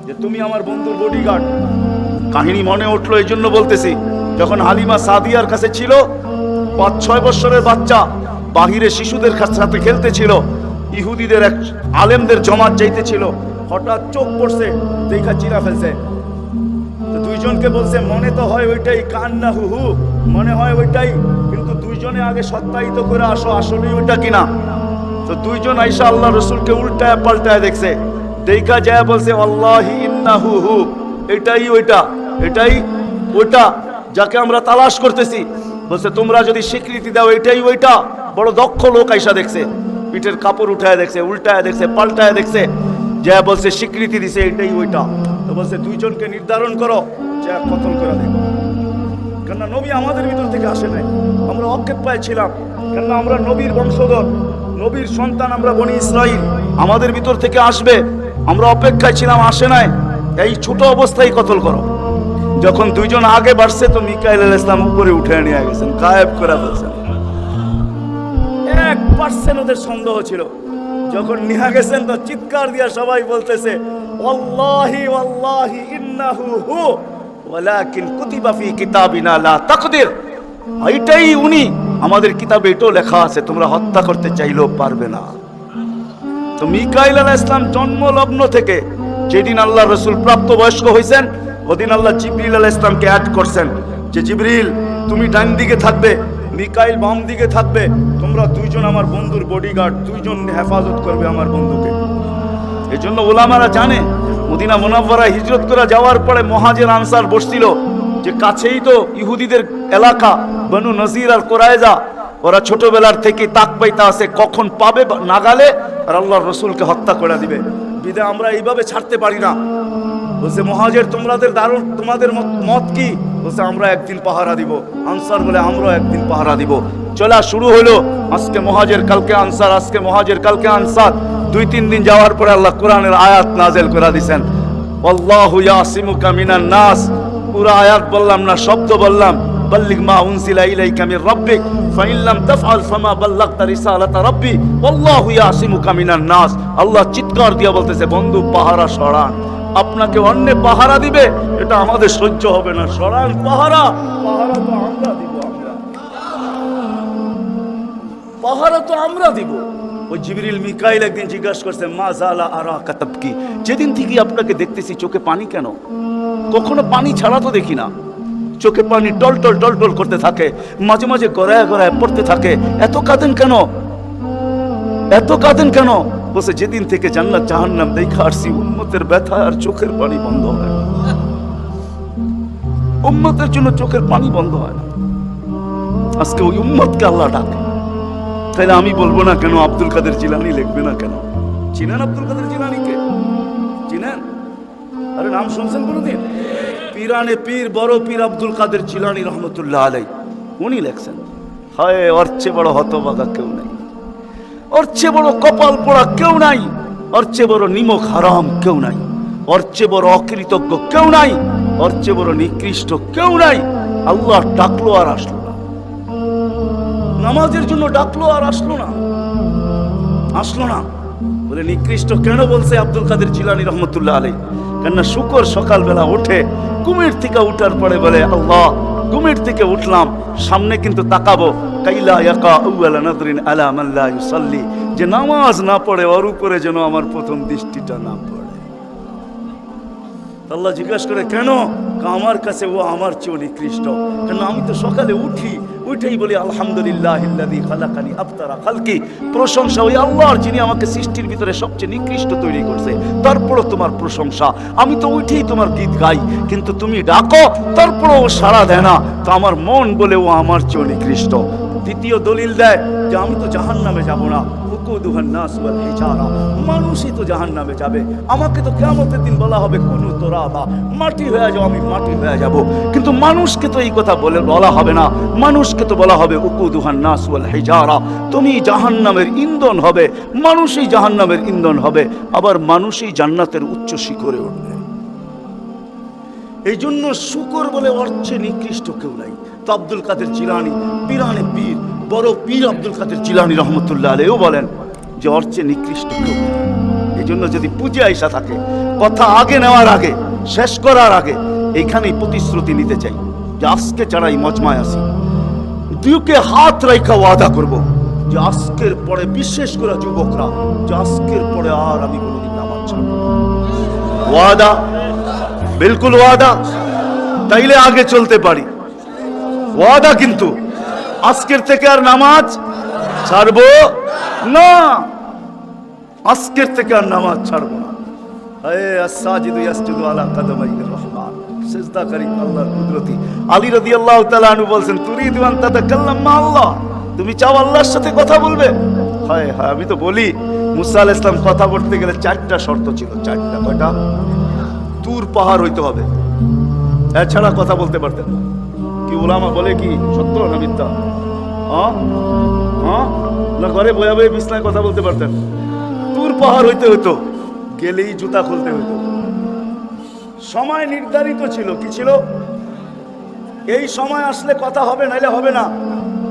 যে তুমি আমার বন্ধুর বডিগার্ড। কাহিনী মনে উঠলো, এই জন্য বলতেছি, যখন হালিমা সাদিয়ার কাছে ছিল, 5-6 বছরের বাচ্চা, বাহিরে শিশুদের সাথে খেলতেছিল, ইহুদিদের এক আলেমদের জমাত যাইতেছিল, হঠাৎ চোখ পড়ছে, দেখা চিরা ফেলছে, তো দুইজনকে বলছে মনে তো হয় ওইটাই, কান্না হুহু, মনে হয় ওইটাই, কিন্তু দুইজনে আগে সত্যায়িত করে আসো আসলেই ওইটা কিনা। তো দুইজন আইসা আল্লাহ রসুলকে উল্টায় পাল্টায় দেখছে, দেখা যায় বলছে আল্লাহি ইন্নাহু হু, এটাই ওইটা, এটাই ওইটা যাকে আমরা তালাশ করতেছি। বলছে তোমরা যদি স্বীকৃতি দাও এটাই ওইটা। বড় দক্ষ লোক আইসা দেখছে, পিঠের কাপড় উঠায় দেখছে, উল্টায় দেখছে, পাল্টায় দেখছে, যা বলছে স্বীকৃতি দিছে এটাই ওইটা। তো বলছে দুইজনকে নির্ধারণ করো, যা কতল করে দেখো, কেননা নবী আমাদের ভিতর থেকে আসে নাই, আমরা অক্ষেপ পাইছিলাম, কেননা আমরা নবীর বংশধর, নবীর সন্তান, আমরা বনি ইসরাইল, আমাদের ভিতর থেকে আসবে, আমরা অপেক্ষায় ছিলাম, আসে নাই, এই ছোট অবস্থায় কতল করো। যখন দুইজন আগে বাড়ছে তো মিকাইল আলাইহিস সালাম উপরে উঠে নিয়ে গেছেন, গায়েব করে ফেলছেন। 1% ওদের সন্দেহ ছিল, যখন নিয়ে গেছেন তো চিৎকার দিয়া সবাই বলতেছে ওয়াল্লাহি ওয়াল্লাহি ইন্নাহু হু, ওয়ালাকিন কুতিবা ফি কিতাবিনা লা তাকদির, এইটাই উনি আমাদের কিতাবে এটাও লেখা আছে, তোমরা হত্যা করতে চাইলেও পারবে না। তো মিকাইল আলাইহিস সালাম জন্মলগ্ন থেকে যেদিন আল্লাহ রাসূল প্রাপ্তবয়স্ক হয়েছেন, ওদিন আল্লাহ জিবরিল আলাইহিস সালামকে অ্যাড করছেন যে জিবরিল তুমি ডান দিকে থাকবে, মিকাইল বাম দিকে থাকবে, তোমরা দুইজন আমার বন্ধুর বডিগার্ড, দুইজন হেফাজত করবে আমার বন্ধুকে। এই জন্য ওলামারা জানে মদিনা মুনাওয়ারা হিজরত করে যাওয়ার পরে মুহাজির আনসার বসছিল যে কাছেই তো ইহুদিদের এলাকা বনু নজির আর কোরাইজা, ওরা ছোটবেলার থেকে তাক পাইতা আছে কখন পাবে নাগালে আর আল্লাহর রাসূলকে হত্যা করে দিবে, বিধায় আমরা এইভাবে ছাড়তে পারি না। বলছে মুহাজির তোমাদের মত কি? বলছে আমরা একদিন পাহারা দিব। আনসার বলে আমরাও একদিন পাহারা দিব। চলা শুরু হলো, আজকে মুহাজির কালকে আনসার, আজকে মুহাজির কালকে আনসার। 2-3 দিন যাওয়ার পরে আল্লাহ কোরআনের আয়াত নাযিল করে দিয়েছেন, আল্লাহু ইয়াসিমুকা মিনান নাস। পুরো আয়াত বললাম না, শব্দ বললাম, বাল্লিগ মা উনজিলা ইলাইকা মির রাব্বিক ফাইন লাম তাফআল ফামা বাল্লাগতা রিসালাতা রাব্বি আল্লাহু ইয়াসিমুকা মিনান নাস। আল্লাহ চিৎকার দিয়ে বলতেছে বন্ধু পাহারা সরান, আপনাকে অন্য পাহারা দিবে, এটা আমাদের সহ্য হবে না, সরান পাহারা। পাহারা তো আমরা দিব, পাহারা তো আমরা দিব। ওই জিবরিল মিকাইল একদিন জিজ্ঞাসা করছে মা জালা আরাকা তাবকি, যেদিন থেকে আপনাকে দেখতেছি চোখে পানি কেন? কখনো পানি ছাড়া তো দেখি না, চোখে পানি টলটল টলটল করতে থাকে, মাঝে মাঝে গড়ায় গড়ায় পড়তে থাকে, এত কাঁদেন কেন? এত কাঁদেন কেন? বসে যেদিন থেকে জান্নাত জাহান্নাম দেখা আসছি উম্মতের ব্যথা আর চোখের পানি বন্ধ হয় না, উম্মতের জন্য চোখের পানি বন্ধ হয় না। আজকে ওই উম্মতকে আল্লাহ ডাকে। তাইলে আমি বলবো না কেন আব্দুল কাদের জিলানী লিখবে না কেন? চিনেন আব্দুল কাদের জিলানীকে? চিনেন? আরে নাম শুনছেন কোনোদিন? পীরানে পীর বড় পীর আব্দুল কাদের জিলানী রহমতুল্লাহ আলাই, উনি লেখছেন, হায় ওর চেয়ে বড় হতভাগা কেউ নাই, ওর চেয়ে বড় কপাল পোড়া কেউ নাই, ওর চেয়ে বড় নিমক হারাম কেউ নাই, ওর চেয়ে বড় অকৃতজ্ঞ কেউ নাই, ওর চেয়ে বড় নিকৃষ্ট কেউ নাই। আল্লাহ ডাকলো আর আসলো না, নামাজের জন্য ডাকলো আর আসলো না, আসলো না। বলে নিকৃষ্ট কেন বলছে আব্দুল কাদের জিলানী রহমতুল্লাহ আলাই? কেননা শুকর সকালবেলা উঠে ঘুমের থেকে উঠার পরে বলে আল্লাহ ঘুমের থেকে উঠলাম, সামনে কিন্তু তাকাবো, কাইলা ইয়াকা আউয়ালা নাদরিন আলা মান লা ইউসাল্লি, যে নামাজ না পড়ে ওর উপরে যেন আমার প্রথম দৃষ্টিটা না পড়ে। আল্লাহ জিজ্ঞাসা করে কেন? আমার কাছে ও আমার চেয়ে নিকৃষ্ট, কেন আমি তো সকালে উঠেই বলি আলহামদুলিল্লাহিল্লাযী খালাকানি আফতারা খালকি, প্রশংসা ওই আল্লাহর যিনি আমাকে সৃষ্টির ভিতরে সবচেয়ে নিকৃষ্ট তৈরি করছে, তারপরও তোমার প্রশংসা। আমি তো উঠেই তোমার গীত গাই, কিন্তু তুমি ডাকো তারপরও ও সাড়া দেয় না, তো আমার মন বলে ও আমার চেয়ে নিকৃষ্ট। দ্বিতীয় দলিল দেয় যে আমি তো জাহান্নামে যাব না, মানুষই তো জাহান্নামে যাবে, আমাকে তো কিয়ামতের দিন বলা হবে কুনু তুরাবা, মাটি হয়ে যাও, আমি মাটি হয়ে যাব। কিন্তু মানুষকে তো এই কথা বলা হবে না, মানুষকে তো বলা হবে উকুদুহান নাস ওয়াল হিজারা, তুমি জাহান্নামের ইন্ধন হবে, মানুষই জাহান্নামের ইন্ধন হবে, আবার মানুষই জান্নাতের উচ্চ শিখরে উঠবে। এই জন্য শুকর বলে ওর চেয়ে নিকৃষ্ট কেউ নাই। তো আব্দুল কাদের জিলানী পীরানে পীর বড় পীর আব্দুল কাদের জিলানী রহমতুল্লাহ আলাইহিও বলেন যে ওর চেয়ে নিকৃষ্ট কেউ নেই। এই জন্য যদি পুজো আইসা থাকে, কথা আগে নেওয়ার আগে, শেষ করার আগে এইখানেই প্রতিশ্রুতি নিতে চাই যে আজকে যারা এই মজমায় আছি দুকে হাত রাখা ওয়াদা করব যে আজকের পরে, বিশেষ করে যুবকরা, যে আজকের পরে আর আমি কোনোদিন নামাজ ছাড়ব না। ওয়াদা, বিলকুল ওয়াদা, তাইলে আগে চলতে পারি। ওয়াদা কিন্তু আজকের থেকে আর নামাজ ছাড়বো না, আজকের থেকে আর নামাজ ছাড়বো না। আস-সাজিদু ইয়াসজুদু আলা কাদামাইর রহমান, সিজদাকারী আল্লাহর কুদরতি। আলী রাদিয়াল্লাহু তাআলা আনহু বলেন তুরিদু আন তাতাকাল্লাম মা আল্লাহ, তুমি চাও আল্লাহর সাথে কথা বলবে? হায় হায়, আমি তো বলি মুসা আলাইহিস সালাম কথা বলতে গেলে 4টা শর্ত ছিল। 4টা? কয়টা? তুর পাহাড় হইতে হবে, এছাড়া কথা বলতে পারতেন না। কি ওলামা বলে কি সত্য না মিথ্যা? না ঘরে বয়া বয়ে বিছনায় কথা বলতে পারতেন? তুর পাহাড় হইতে হইতো, গেলেই জুতা খুলতে হইতো। সময় নির্ধারিত ছিল, কি ছিল? এই সময় আসলে কথা হবে, নাইলে হবে না।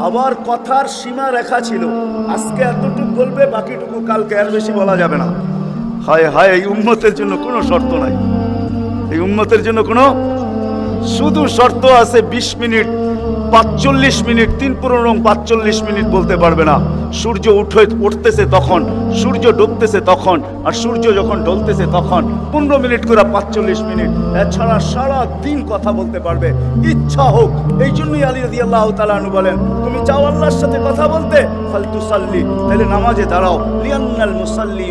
আবার কথার সীমা রেখা ছিল, আজকে এতটুকু বলবে, বাকিটুকু কালকে, আর বেশি বলা যাবে না। হায় হায়, এই উম্মতের জন্য কোনো শর্ত নাই, এই উম্মতের জন্য কোনো শুধু শর্ত আছে 20 মিনিট 45 মিনিট, 3 45 মিনিট বলতে পারবে না। সূর্য উঠতেছে তখন, সূর্য ডুবতেছে তখন, আর সূর্য যখন ঢলতেছে তখন 15 মিনিট করে 45 মিনিট। এছাড়া সারা দিন কথা বলতে পারবে, ইচ্ছা হোক। এই জন্যই আলী রাদিয়াল্লাহু তাআলা আনহু বলেন, তুমি চাও আল্লাহর সাথে কথা বলতে, ফালতুসাল্লি, তাহলে নামাজে দাঁড়াও। লিয়ান্নাল মুসাল্লি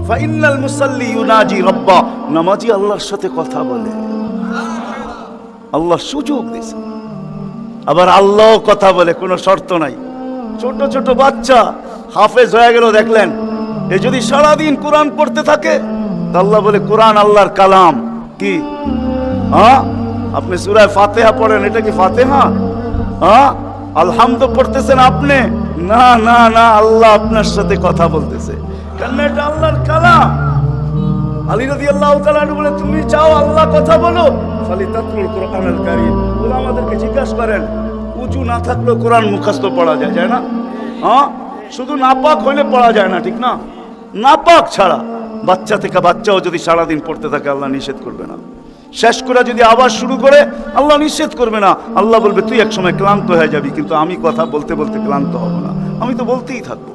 ফাইন্নাল মুসাল্লি ইউনাজি রাব্বা, নামাজি আল্লাহর সাথে কথা বলে। আল্লাহ সুযোগ দিয়েছে। আবার আল্লাহ কথা বলে, কোনো শর্ত নাই। ছোট ছোট বাচ্চা হাফেজ হয়ে গেল, দেখলেন। এ যদি সারাদিন কোরআন পড়তে থাকে, আল্লাহ বলে কোরআন আল্লাহর কালাম। কি আপনি সূরা ফাতিহা পড়েন, এটা কি ফাতিহা? আলহামদু পড়তেছেন আপনি? না না না, আল্লাহ আপনার সাথে কথা বলতেছে, কারণ এটা আল্লাহর কালাম। আলী রাদিয়াল্লাহু তাআলা বলে, তুমি চাও আল্লাহ কথা বলো, ফালিতাতলুল কুরআনুল কারীম। বলে আমাদেরকে জিজ্ঞাসা করেন, উজু না থাকলেও কোরআন মুখস্থ পড়া যায়, যায় না? শুধু নাপাক হইলে পড়া যায় না, ঠিক না? নাপাক ছাড়া বাচ্চা থেকে বাচ্চাও যদি সারাদিন পড়তে থাকে, আল্লাহ নিষেধ করবে না। শেষ করে যদি আবার শুরু করে, আল্লাহ নিষেধ করবে না। আল্লাহ বলবে, তুই এক সময় ক্লান্ত হয়ে যাবি, কিন্তু আমি কথা বলতে বলতে ক্লান্ত হব না, আমি তো বলতেই থাকবো।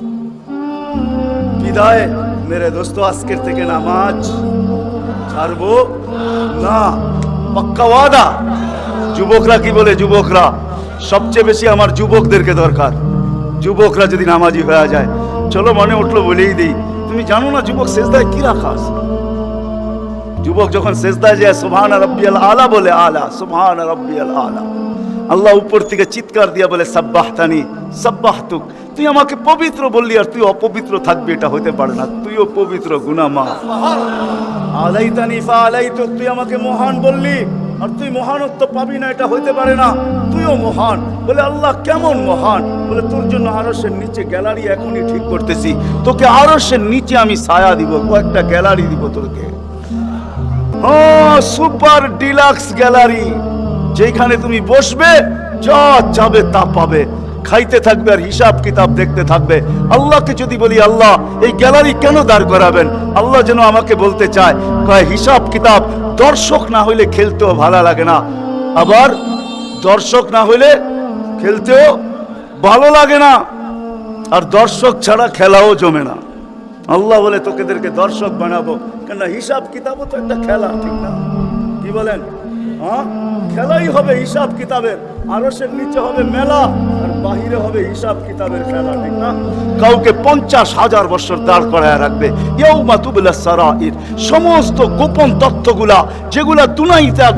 বিদায় মেরে দোস্ত, আজকের থেকে নামাজ ছাড়বো না, পাক্কা ওয়াদা। যুবকরা কি বলে? যুবকরা সবচেয়ে বেশি আমার যুবকদেরকে দরকার। যুবকরা যদি নামাজি হয়ে যায়, চলো মনে উঠলো বলেই দিই, তুমি জানো না যুবক সেজদায় কি রাখা আছে? যুবক যখন সেজদায় যায় সুবহান রাব্বিয়াল আলা বলে, আলা সুবহান রাব্বিয়াল আলা, আল্লাহ উপর থেকে চিৎকার দিয়া বলে সাব্বাহতানি সাব্বাহতুক, তুই আমাকে পবিত্র বললি আর তুই অপবিত্র থাকবি, এটা হতে পারে না। তুইও পবিত্র, গুনাহ মাফ। আলাইতানি ফাআলাইতুক, তুই আমাকে মহান বললি আর তুই মহানত্ব পাবি না, এটা হইতে পারে না। তুইও মহান। বলে আল্লাহ কেমন মহান? বলে তোর জন্য আরশের নিচে গ্যালারি এখনই ঠিক করতেছি, তোকে আরশের নিচে আমি ছায়া দিব, কয়েকটা গ্যালারি দিব তোকে। সুপার ডিলাক্স গ্যালারি, যেখানে তুমি বসবে যা যাবে তা পাবে, খাইতে থাকবে আর হিসাব কিতাব দেখতে থাকবে। আল্লাহকে যদি বলি, আল্লাহ এই গ্যালারি কেন দাঁড় করাবেন? আল্লাহ যেন আমাকে বলতে চায়, কয় হিসাব কিতাব দর্শক না হইলে খেলতেও ভালো লাগে না, আবার দর্শক না হইলে খেলতেও ভালো লাগে না, আর দর্শক ছাড়া খেলাও জমে না। আল্লাহ বলে তোকেদেরকে দর্শক বানাবো, কেন হিসাব কিতাবও তো একটা খেলা, ঠিক না? কি বলেন? খেলাই হবে হিসাব কিতাবের, আরশের নিচে হবে মেলা আর বাহিরে হবে হিসাব কিতাবের খেলা, ঠিক না? কাউকে 50,000 বছর দাঁড় করায় রাখবে। ইয়াউমা তুবলাস সারাইর, সমস্ত গোপন তথ্যগুলা যেগুলা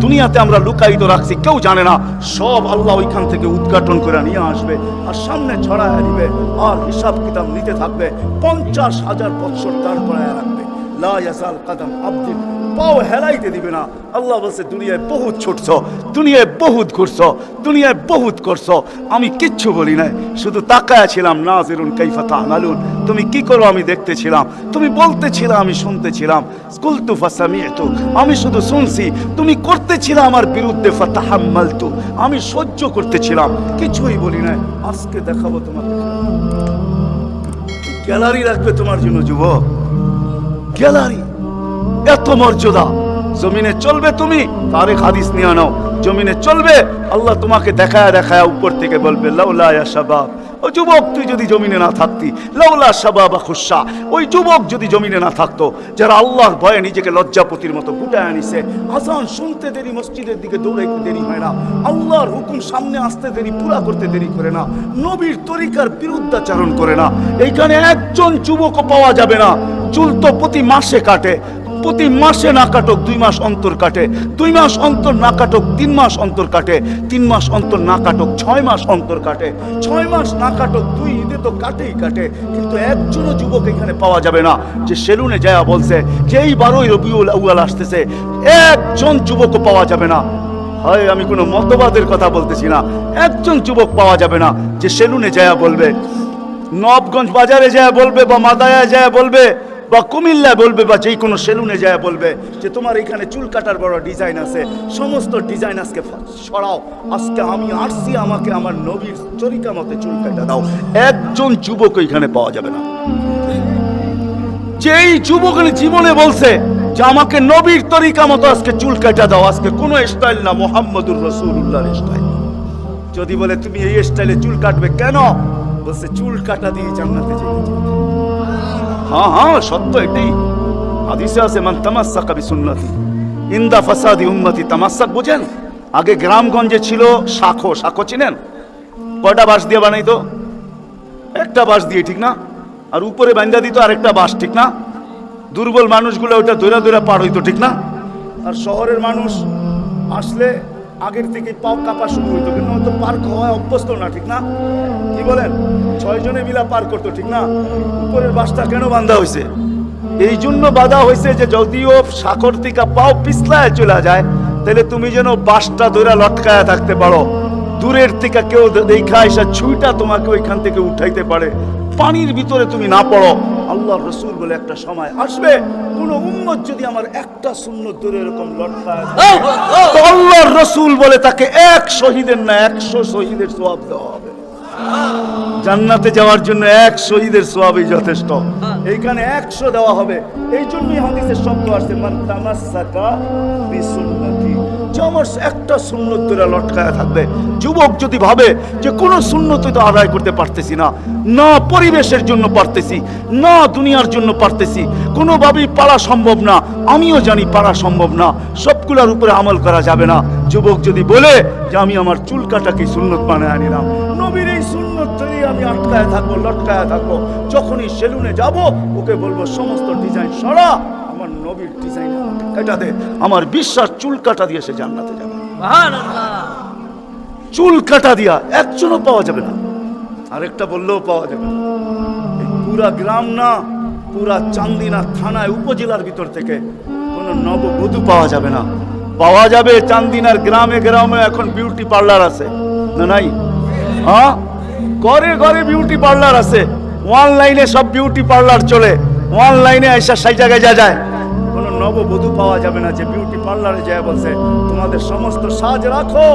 দুনিয়াতে আমরা লুকায়িত রাখছি, কেউ জানে না, সব আল্লাহ ওইখান থেকে উদ্ঘাটন করে নিয়ে আসবে আর সামনে ছড়ায় দিবে, আর হিসাব কিতাব নিতে থাকবে। 50,000 বছর দাঁড় করায় রাখবে। লা ইয়াজাল কদম আবদিন, পাও হেলাইতে দিবে না। আল্লাহ বলছে, দুনিয়ায় বহুত ছুটছ, দুনিয়ায় বহুত ঘুরছ, দুনিয়ায় বহুত করছ, আমি কিচ্ছু বলি নাই, শুধু তাকায়া ছিলাম। নাজিরুন কাইফা তা'মালুন, তুমি কি করো আমি দেখতেছিলাম, তুমি বলতেছিলাম আমি শুনতেছিলাম। কুলতু ফাসামি'তু, আমি শুধু শুনছি, তুমি করতেছিলে আমার বিরুদ্ধে। ফাতাহাম্মালতু, আমি সহ্য করতেছিলাম, কিছুই বলি নাই। আজকে দেখাবো তোমাকে, গ্যালারি রাখবে তোমার জন্য যুবক, গ্যালারি, এত মর্যাদা। জমিনে চলবে তুমি, তারিখ হাদিস নিয়ে নাও, জমিনে চলবে, আল্লাহ তোমাকে দেখায় দেখায় উপর থেকে বলবে, লাউলা ইয়া শাবাব, ও যুবক তুই যদি জমিনে না থাকতি, লাউলা শাবাবা খুশা, ওই যুবক যদি জমিনে না থাকতো, যারা আল্লাহর ভয়ে নিজেকে লজ্জাপতির মতো গুটায় আনিছে, আজান শুনতে দেরি, মসজিদের দিকে দৌড়াইতে দেরি হয় না, আল্লাহর হুকুম সামনে আসতে দেরি, পুরা করতে দেরি করে না, নবীর তরিকার বিরুদ্ধাচারণ করে না, এইখানে একজন যুবকও পাওয়া যাবে না। চুল তো প্রতি মাসে কাটে, প্রতি মাসে না কাটক 2 মাস অন্তর কাটে, 2 মাস অন্তর না কাটক 3 মাস অন্তর কাটে, 3 মাস অন্তর না কাটক 6 মাস অন্তর কাটে, 6 মাস না কাটক 2 ঈদে তো কাটেই কাটে। কিন্তু একজনও যুবক এখানে পাওয়া যাবে না যে সেলুনে যায় বলছে যে এই 12ই রবিউল আউয়াল আসতেছে, একজন যুবকও পাওয়া যাবে না। হয় আমি কোনো মতবাদের কথা বলতেছি না, একজন যুবক পাওয়া যাবে না যে সেলুনে যায় বলবে, নবগঞ্জ বাজারে যায় বলবে, বা মাদায়ায় যায় বলবে, বা কুমিল্লায় বলবে, বা যে কোনো সেলুনে যায় বলবে যে তোমার এখানে চুল কাটার বড় ডিজাইন আছে, সমস্ত ডিজাইন আজকে সরাও, আজকে আমি আসছি, আমাকে আমার নবীর তরিকা মতে চুল কাটা দাও। একজন যুবক এখানে পাওয়া যাবে না। যেই যুবক জীবনে বলছে যে আমাকে নবীর তরিকা মতো আজকে চুল কাটা দাও, আজকে কোন স্টাইল না, মুহাম্মদুর রাসূলুল্লাহর স্টাইল। যদি বলে তুমি এই স্টাইলে চুল কাটবে কেন, বলছে চুল কাটা দিয়ে জান্নাতে যেতে চাই। হ্যাঁ হ্যাঁ সত্য, এটাই হাদিসে আছে, মান তামাসসাকা বিসুন্নতি ইনদা ফাসাদি উম্মতি। তামাসসাক বুঝেন? আগে গ্রামগঞ্জে ছিল শাখো, শাখো চিনেন? কয়টা বাঁশ দিয়ে বানাইতো? একটা বাঁশ দিয়ে, ঠিক না? আর উপরে বাঁধা দিত আরেকটা বাঁশ, ঠিক না? দুর্বল মানুষগুলো ওটা দৌড়া দৌড়া পার হইতো, ঠিক না? আর শহরের মানুষ আসলে আগের থেকে পাও কাঁপা শুরু হইতো, কিন্তু হয়তো পার হওয়া অভ্যস্ত না, ঠিক না? কি বলেন? 6 জনে মিলা পার করতো, ঠিক না? উপরের বাঁশটা কেন বাঁধা হয়েছে? এই জন্য বাঁধা হয়েছে যে যদিও সাগর থেকে পাও পিছলায় চলে যায়, তাহলে তুমি যেন বাঁশটা ধরে লটকায়া থাকতে পারো, দূরের থেকে কেউ দেখা এসে ছুঁইটা তোমাকে ওইখান থেকে উঠাইতে পারে, পানির ভিতরে তুমি না পড়ো। আল্লাহর রাসূল বলে একটা সময় আসবে, কোন উম্মত যদি আমার একটা সুন্নত ধরে এরকম লটকায়, তো আল্লাহর রাসূল বলে তাকে 1 শহীদের না 100 শহীদের সওয়াব দেওয়া হবে। জান্নাতে যাওয়ার জন্য 1 শহীদের সওয়াবই যথেষ্ট, এইখানে 100 দেওয়া হবে। এই জন্যই হাদিসের শব্দ আসছে, মান তামাসসাকা বিসুন্নতি, যে আমার একটা সুন্নত ধরে লটকায়া থাকবে। যুবক যদি ভাবে যে কোনো সুন্নতই তো আদায় করতে পারতেছি না, না পরিবেশের জন্য পারতেছি, না দুনিয়ার জন্য পারতেছি, কোনোভাবেই পারা সম্ভব না, আমিও জানি পারা সম্ভব না, সবগুলোর উপরে আমল করা যাবে না। যুবক যদি বলে যে আমি আমার চুল কাটাকে সুন্নত বানায় আনিলাম, নবীর এই সুন্নত ধরেই আমি আটকায় থাকবো, লটকায় থাকবো, যখনই সেলুনে যাব ওকে বলবো সমস্ত ডিজাইন সরা, আমার নবীর ডিজাইন কাটা দে, আমার বিশ্বাস চুল কাটা দিয়ে সে জান্নাতে যাবে। চুল কাটা দিয়া একজনও পাওয়া যাবে না, আরেকটা বললেও পাওয়া যাবে না। এই পুরা গ্রাম না, পুরা চান্দিনা থানায় উপজেলার ভিতর থেকে কোনো নববধূ পাওয়া যাবে না। পাওয়া যাবে চান্দিনার গ্রামে গ্রামে এখন বিউটি পার্লার আছে না নাই? হ্যাঁ, ঘরে ঘরে বিউটি পার্লার আছে, অনলাইনে সব বিউটি পার্লার চলে, অনলাইনে এসে সেই জায়গায় যায়। কোনো নববধূ পাওয়া যাবে না যে বিউটি পার্লারে যায় বলছে তোমাদের সমস্ত সাজ রাখো,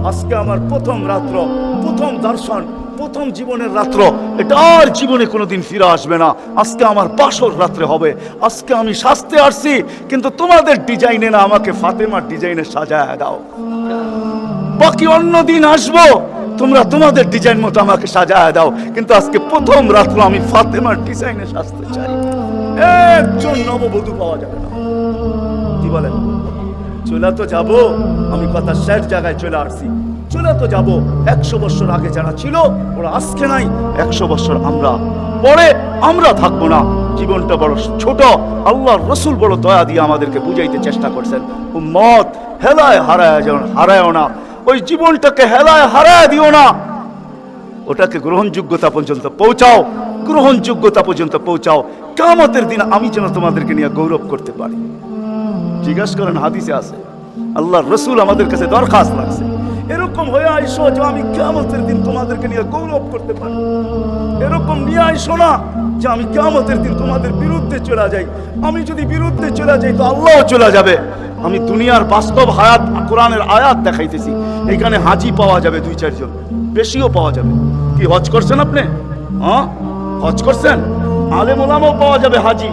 আজকে আমার প্রথম রাত্র, প্রথম দর্শন, প্রথম জীবনের রাত্র, এটা আর জীবনে কোনোদিন ফিরে আসবে না, আজকে আমার বাসর রাত্রে হবে, আজকে আমি সাজতে আসছি, কিন্তু তোমাদের ডিজাইনে না, আমাকে ফাতেমার ডিজাইনে সাজায় দাও, বাকি অন্য দিন আসবো, তোমরা তোমাদের ডিজাইন মতো আমাকে সাজায় দাও, কিন্তু আজকে প্রথম রাত্র আমি ফাতেমার ডিজাইনে সাজতে চাই। একজন নববধূ পাওয়া যাবে না। কি বলেন? চলে তো যাবো, আমি কথা শেষ জায়গায় চলে আসছি, চলে তো যাবো। 100 বছর আগে যারা ছিল ওরা আজকে নাই, 100 বছর আমরা পরে আমরা থাকবো না। জীবনটা বড় ছোট, আল্লাহর রাসূল বড় দয়া দিয়ে আমাদেরকে বুঝাইতে চেষ্টা করছেন, উম্মত হেলায় হারায়ও না, ওই জীবনটাকে হেলায় হারায় দিও না, ওটাকে গ্রহণযোগ্যতা পর্যন্ত পৌঁছাও, গ্রহণযোগ্যতা পর্যন্ত পৌঁছাও, কিয়ামতের দিন আমি যেন তোমাদেরকে নিয়ে গৌরব করতে পারি। জিজ্ঞাসা করেন, হাদিসে আছে, আল্লাহর রাসূল আমাদের কাছে দরখাস্ত লাগছে, এরকম হয়ে আইসো যে আমি কিয়ামতের দিন তোমাদেরকে নিয়ে গৌরব করতে পারি। এরকম নিয়ে আইসো না যে আমি কিয়ামতের দিন তোমাদের বিরুদ্ধে চলে যাই, আমি যদি বিরুদ্ধে চলে যাই তো আল্লাহও চলে যাবে। আমি দুনিয়ার বাস্তব হায়াত, কোরআনের আয়াত দেখাইতেছি, এখানে হাজি পাওয়া যাবে 2-4 জন, বেশিও পাওয়া যাবে। কি হজ করছেন আপনি? হ্যাঁ, হজ করছেন? আলেম ওলামাও পাওয়া যাবে, হাজি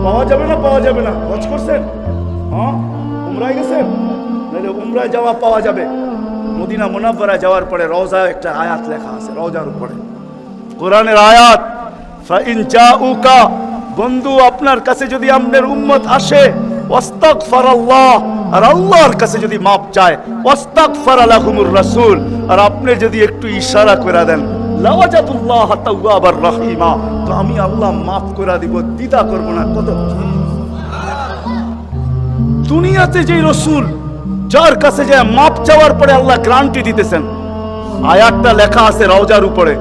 পাওয়া যাবে না? পাওয়া যাবে না? হজ করছেন? হ্যাঁ, উমরায় গেছেন? নাহলে উমরায় যাওয়া পাওয়া যাবে। মদিনা মুনাওয়ারা যাওয়ার পরে রওজায় একটা আয়াত লেখা আছে, রওজার উপরে কোরআনের আয়াত, ফাইন জাউকা, বন্ধু আপনার কাছে যদি আপনার উম্মত আসে, ওয়াস্তাগফিরাল্লাহ, আর আল্লাহর কাছে যদি মাপ চায়, ওয়াস্তাগফার লাহুমুর রাসূল, আর আপনি যদি একটু ইশারা করে দেন, লাওয়াজাতুল্লাহ তাওয়াবার রহিমা, তো আমি আল্লাহ মাফ করে দিব, দ্বিধা করব না। কত দুনিয়াতে যেই রাসূল যার কাছে যায় মাপ চাওয়ার পরে আল্লাহ গ্যারান্টি দিতেছেন, আয়াতটা লেখা আছে রওজার উপরে।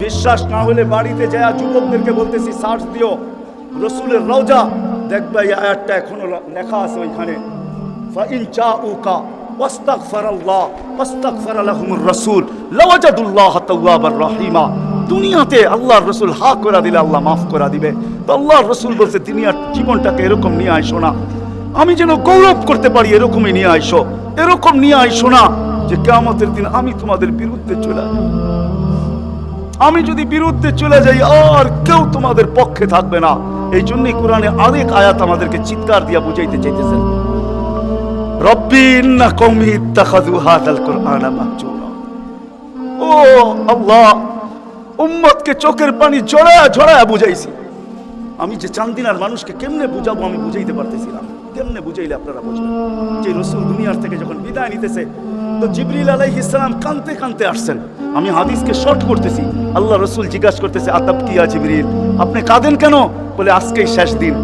বিশ্বাস না হলে বাড়িতে যায় যুবকদেরকে বলতেছি সার্চ দিও রাসূলের রওজা, দেখবা এই আয়াতটা এখনো লেখা আছে ওইখানে, ফাইন জাউকা ওয়াস্তাগফিরাল্লাহ ওয়াস্তাগফার লাহুমুর রাসূল লাওয়াজাদুল্লাহ তাওয়াবার রহিমা। দুনিয়াতে আল্লাহর রাসূল হক করে দিলে আল্লাহ মাফ করে দিবে। তো আল্লাহর রাসূল বলছে দুনিয়ার জীবনটাকে এরকম নিয়ে আইসো না, আমি যেন গৌরব করতে পারি এরকমই নিয়ে আইসো, এরকম নিয়ে আইসো না যে কিয়ামতের দিন আমি তোমাদের বিরুদ্ধে চলে যাই। আমি যদি বিরুদ্ধে চলে যাই আর কেউ তোমাদের পক্ষে থাকবে না, এই জন্যই কোরআনে আরেক আয়াত আমাদেরকে চিৎকার দিয়া বুঝাইতে চাইতেছেন, রব্বি ইন্না কওমি ইত্তাখাযু হাযাল কুরআনা মাহজুরা। ও আল্লাহ, উম্মতকে চোখের পানি ঝরায়া ঝরায়া বুঝাইছি। আমি যে চান্দিনার মানুষকে কেমনে বুঝাবো আমি বুঝাইতে পারতেছিলাম। কেমনে বুঝাইলে আপনারা বুঝবেন? যে রাসূল দুনিয়ার থেকে যখন বিদায় নিতেছে, তো জিবরিল আলাইহিস সালাম কাঁদতে কাঁদতে আসছেন। আমি হাদিসকে শর্ট করতেছি। আল্লাহ রাসূল জিজ্ঞাসা করতেছে, আতাবকিয়া জিবরিল, আপনি কাঁদেন কেন? বলে আজকেই শেষ দিন,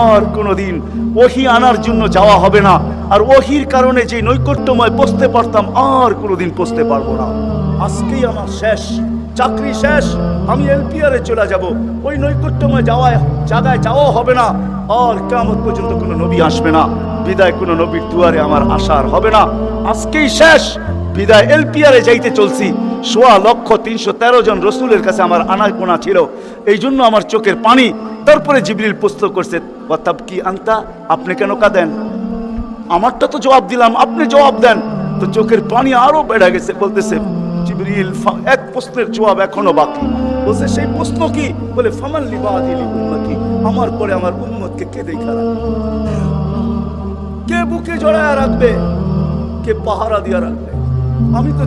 আর কোনোদিন ওহী আনার জন্য যাওয়া হবে না, আর ওহীর কারণে যে নৈকট্যময় পৌঁছতে পারতাম আর কোনোদিন পৌঁছতে পারবো না। আজকেই আমার শেষ, চাকরি শেষ, আমি এলপিআরে চলে যাব, ওই নৈকট্যময় জায়গায় যাওয়া হবে না, আর কিয়ামত পর্যন্ত কোনো নবী আসবে না, বিদায় কোনো নবীর দুয়ারে আমার আশার হবে না। আজকেই শেষ, বিদায় এলপিআরে যাইতে চলছি। ১৬,৩১৩ জন রসুলের কাছে আমার আনাগোনা ছিল, এই জন্য আমার চোখের পানি। তারপরে জিবরিল প্রশ্ন করছে, ওয়াতাবকি আনতা, আপনি কেন কাঁদেন? আমারটা তো জবাব দিলাম, আপনি জবাব দেন। তো চোখের পানি আরো বেড়ে গেছে। বলতেছে জিবরিল, এক প্রশ্নের জবাব এখনো বাকি। বলছে সেই প্রশ্ন কি? বলে ফামান লিবাদি লিউম্মতি, আমার পরে আমার উম্মতকে কে দেখা রাখবে, কে বুকে জড়ায় রাখবে, কে পাহারা দিয়া রাখবে? আমি তো